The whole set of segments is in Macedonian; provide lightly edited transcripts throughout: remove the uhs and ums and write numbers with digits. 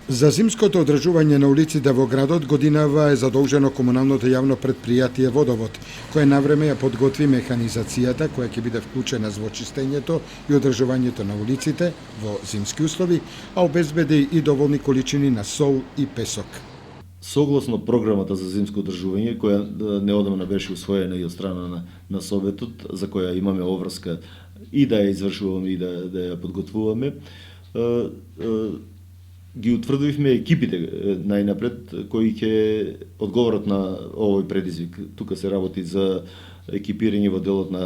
За зимското одржување на улиците во градот годинава е задолжено комуналното јавно предпријатие Водовод, кое навреме ја подготви механизацијата која ќе биде вклучена во чистењето и одржувањето на улиците во зимски услови, а обезбеди и доволни количини на сол и песок. Согласно програмата за зимско одржување, која неодамна беше усвоена и од страна на Советот, за која имаме обврска и да ја извршуваме и да ја подготвуваме, ги утврдивме екипите најнапред кои ќе одговорат на овој предизвик. Тука се работи за екипирање во делот на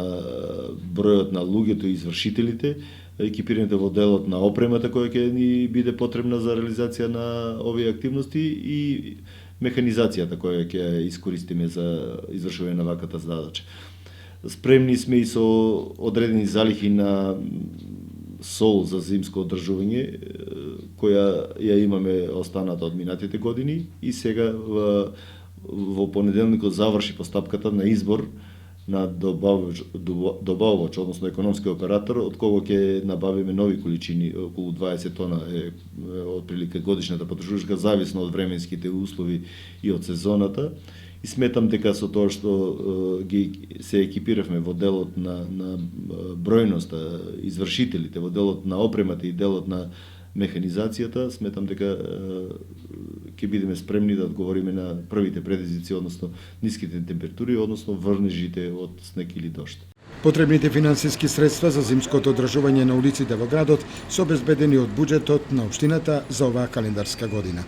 бројот на луѓето и извршителите, екипирање во делот на опремата која ќе ни биде потребна за реализација на овие активности и механизацијата која ќе ја искористиме за извршување на ваката задача. Спремни сме и со одредени залихи на сол за зимско одржување, која ја имаме останата од минатите години и сега во понеделникот заврши постапката на избор на добавувач, односно економски оператор, од кого ќе набавиме нови количини, околу 20 тона е отприлика годишната потрошка, зависно од временските услови и од сезоната. И сметам дека со тоа што се екипиравме во делот на бројноста, извршителите, во делот на опремата и делот на механизацијата, сметам дека ќе бидеме спремни да одговориме на првите предизвици, односно ниските температури, односно врнежите од снег или дожд. Потребните финансиски средства за зимското одржување на улиците во градот се обезбедени од буџетот на општината за оваа календарска година.